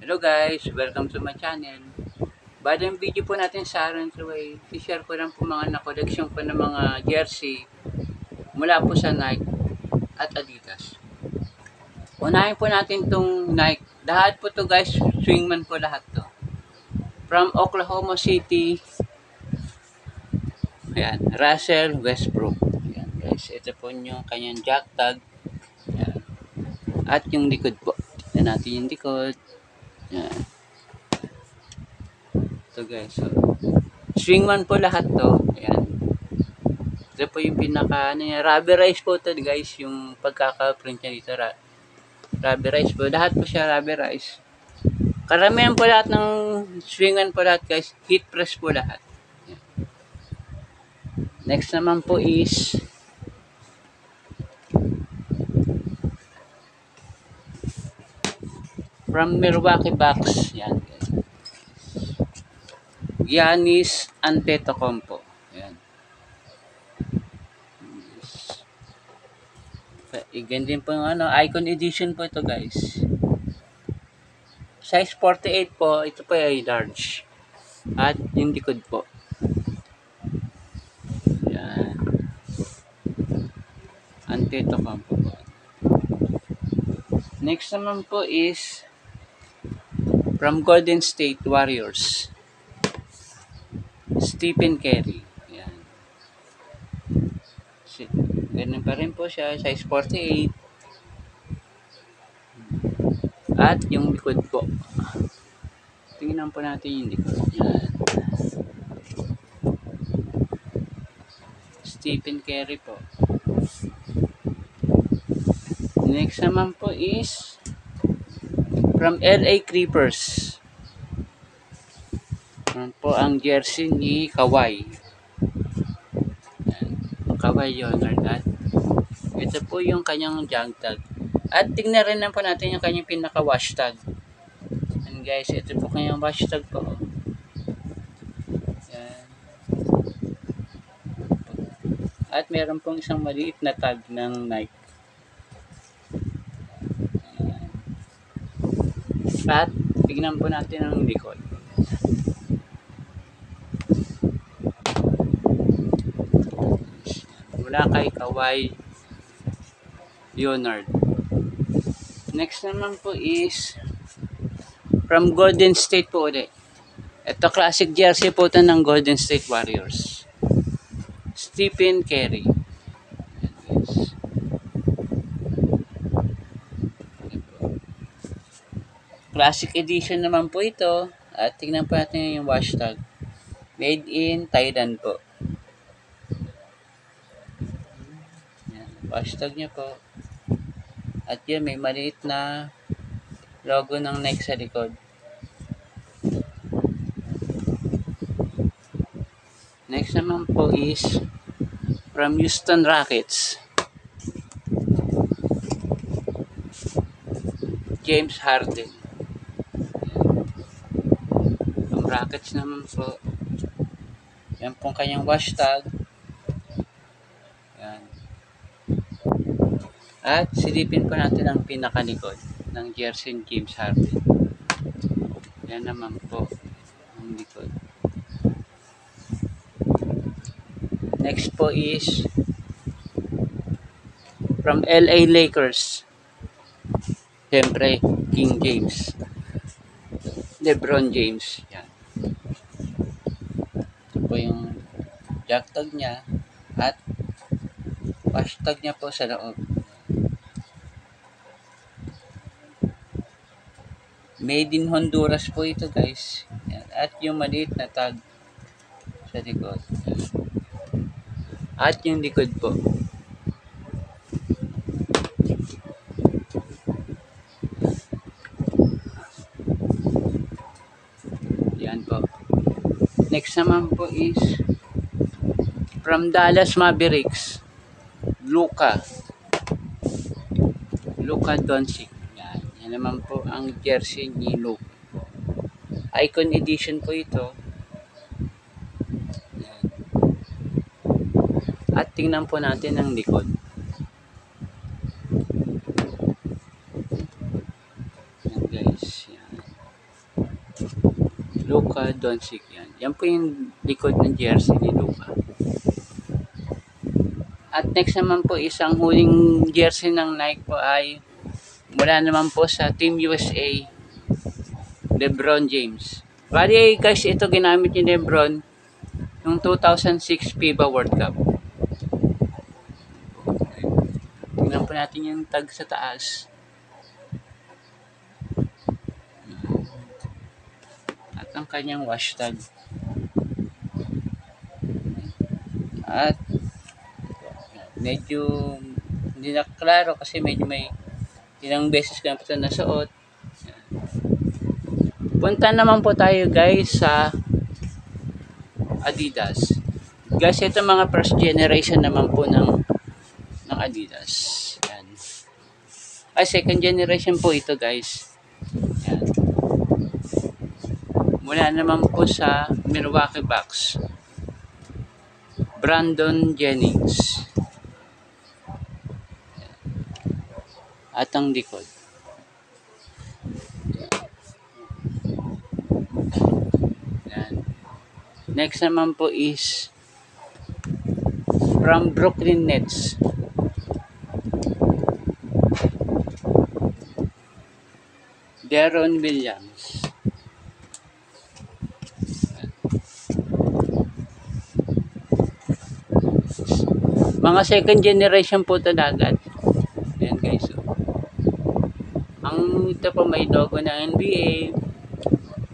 Hello guys, welcome to my channel. Bali ang video po natin sa araw nito ay i-share ko lang po mga na-collection ko ng mga jersey mula po sa Nike at Adidas. Unahin po natin tong Nike. Lahat po to guys, swingman po lahat to. From Oklahoma City, ayan, Russell Westbrook. Ayan guys, ito po yung kanyang jack tag. Ayan. At yung likod po. Tignan natin yung likod. Ayan. Ito guys, so, swingman po lahat to. Ayan. Ito po yung pinaka, rubberized po to guys, yung pagkaka-print niya dito. Rubberized po. Lahat po siya rubberized. Karamihan po lahat ng swingan po lahat guys, heat press po lahat. Ayan. Next naman po is from Milwaukee Bucks. Yan. Giannis Antetokounmpo. Ayan. Again din po yung icon edition po ito guys. Size 48 po. Ito po ay large. At yung likod po. Ayan. Antetokounmpo po. Next naman po is from Golden State Warriors. Stephen Curry. Ayan. Ganun pa rin po siya. Size 48. At yung likod po. Tingnan po natin yung likod. Ayan. Stephen Curry po. Next naman po is from LA Clippers. Ayan po ang jersey ni Kawhi. Ayan. Kawhi Leonard. At ito po yung kanyang jug tag. At tingnan rin po natin yung kanyang pinaka wash tag. And guys, ito po kanyang wash tag po. Ayan. At meron pong isang maliit na tag ng Nike. Ayan. At tignan po natin ang likod. Mula kay Kawhi Leonard. Next naman po is from Golden State po ulit. Ito classic jersey po ito ng Golden State Warriors. Stephen Curry. Yes. Classic edition naman po ito. At tingnan po natin yung wash tag. Made in Thailand po. Wash tag niya po. At yun, may maliit na logo ng Nike sa likod. Next naman po is from Houston Rockets. James Harden. Ang Rockets naman po. Yan pong kanyang wash tag. Yan. At silipin po natin ang pinakalikod ng jersey ni James Harden. Yan naman po ang likod. Next po is from LA Lakers. Siyempre, King James. LeBron James. Yan. Ito po yung jack tag niya at wash tag niya po sa loob. Made in Honduras po ito guys. Yan. At yung maliit na tag sa likod. At yung likod po. Yan po. Next naman po is from Dallas Mavericks. Luka Doncic. Yan naman po ang jersey ni Luka. Icon edition po ito. Yan. At tingnan po natin ang likod. Yan guys. Yan. Luka Doncic yan. Yan po yung likod ng jersey ni Luka. At next naman po, isang huling jersey ng Nike po ay mula naman po sa Team USA, LeBron James. Bali guys, ito ginamit ni LeBron noong 2006 FIBA World Cup. Tingnan po natin yung tag sa taas. At ang kanyang wash tag. At medyo hindi na klaro kasi medyo may ilang beses ko na po ito nasuot. Punta naman po tayo guys sa Adidas. Guys, ito mga first generation naman po ng Adidas. Yan. Ay, second generation po ito guys. Yan. Mula naman po sa Milwaukee Bucks, Brandon Jennings. At ang likod. Yan. Next naman po is from Brooklyn Nets, Deron Williams. Mga second generation po talaga. Ayan guys. Ang ito po may logo ng NBA,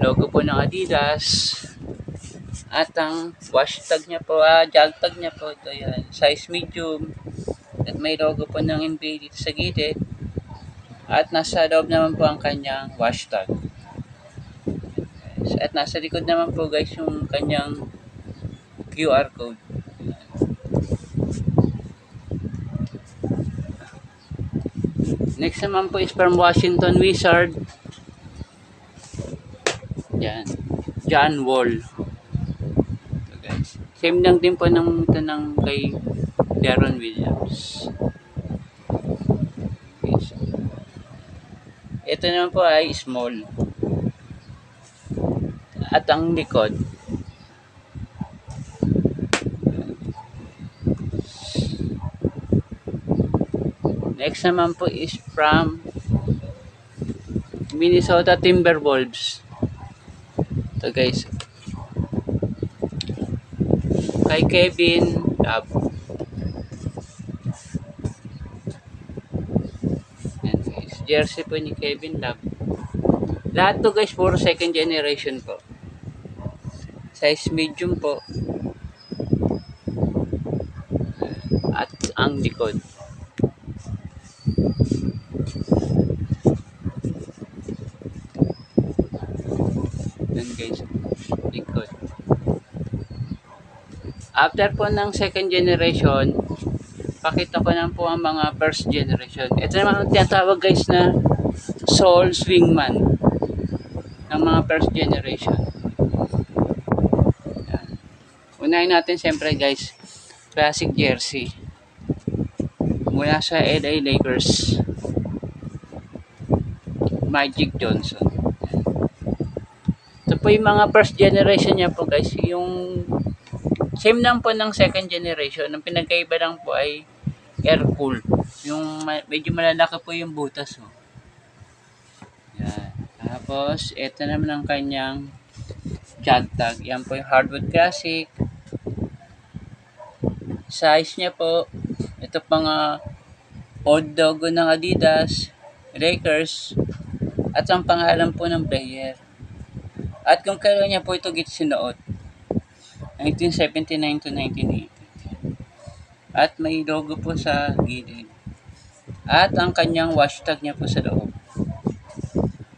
logo po ng Adidas, at ang wash tag niya po, jag tag niya po ito yan, size medium, at may logo po ng NBA dito sa gilid, at nasa loob naman po ang kanyang wash tag. At nasa likod naman po guys yung kanyang QR code. Next naman po is from Washington Wizard. Yan. John Wall. So guys. Same lang din po ng tanang kay Deron Williams. Okay, so. Ito naman po ay small. At ang likod. Next naman po is from Minnesota Timberwolves. Ito guys. Kay Kevin Love. Yan guys. Jersey po ni Kevin Love. Lahat to guys, puro second generation po. Size medium po. At ang likod. Yan guys, likod. After po ng second generation, pakita ko na po ang mga first generation. Ito naman ang tinatawag guys na Soul Swingman ng mga first generation. Yan. Unahin natin siyempre guys, classic jersey mula sa LA Lakers, Magic Johnson. Ito po yung mga first generation niya po guys. Yung same lang po ng second generation. Ang pinagkaiba lang po ay air cool. Yung medyo malalaki po yung butas. Oh. Yan. Tapos, ito naman ang kanyang jag tag. Yan po yung hardwood classic. Size niya po. Ito mga old logo ng Adidas, Lakers, at ang pangalan po ng player. At kung kailan niya po ito sinuot, 1979 to 1980. At may logo po sa gilid. At ang kanyang wash tag niya po sa loob.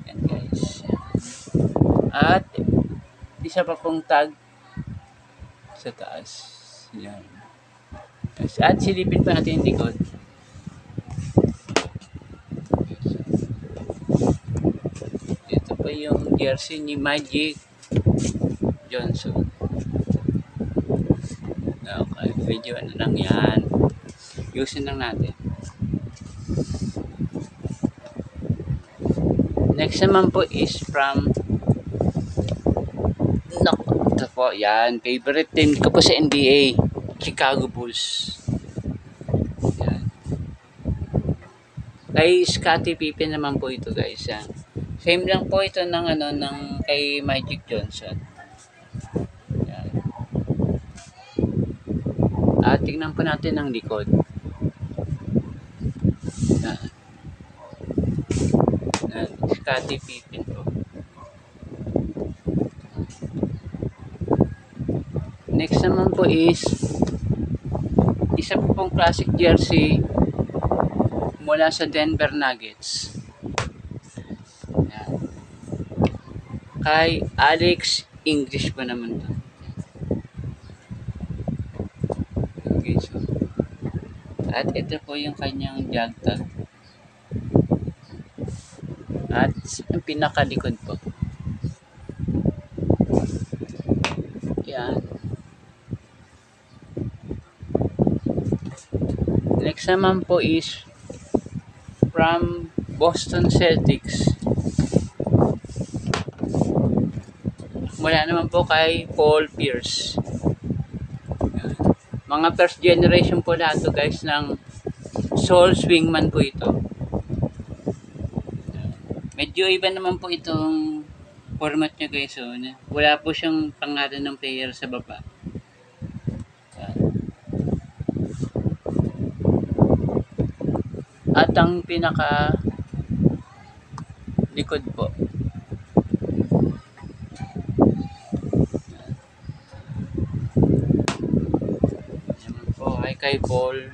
Yan guys. At isa pa pong tag sa taas. Yan. At silipin pa natin yung likod. Ito pa yung jersey ni Magic Johnson. Okay, video ano lang yan. Yusin lang natin. Next naman po is from Naku, ito po, yan. Favorite team ko po sa NBA. Chicago Bulls. Yan. Kay Scottie Pippen naman po ito guys. Yan. Same lang po ito ng ng kay Magic Johnson. Yan. At tingnan po natin ang likod. Yan. Yan. Scottie Pippen po. Next naman po is isa po pong classic jersey mula sa Denver Nuggets. Yan. Kay Alex English po naman to. Okay, so. At ito po yung kanyang jog tag. At ang pinakalikod po. Yan. Next naman po is from Boston Celtics. Mula naman po kay Paul Pierce. Mga first generation po lahat to guys ng Soul Swingman po ito. Medyo iba naman po itong format niya guys. So, wala po siyang pangalan ng player sa baba. At ang pinaka likod po. Naman po ay kay Paul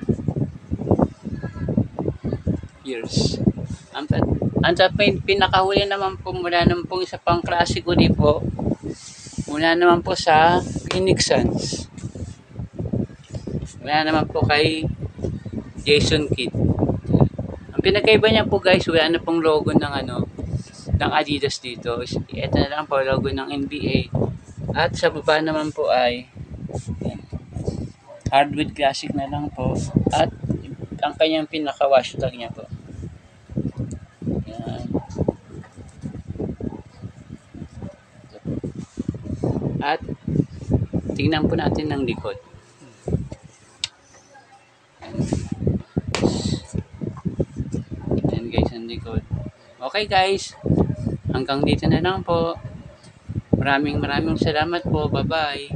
Pierce. Ang pinakahuli naman po mula naman po isa pang klasiko di po. Mula naman po sa Phoenix Suns. Mula naman po kay Jason Kidd. Ang pinakaiba niya po guys, wala na pong logo ng ng Adidas dito. Ito na lang po logo ng NBA. At sa baba naman po ay hardwood classic na lang po. At ang kanyang pinaka-wash tag niya po. Yan. At tingnan po natin ng likod. Guys ang likod. Okay guys, hanggang dito na lang po. Maraming salamat po. Bye bye.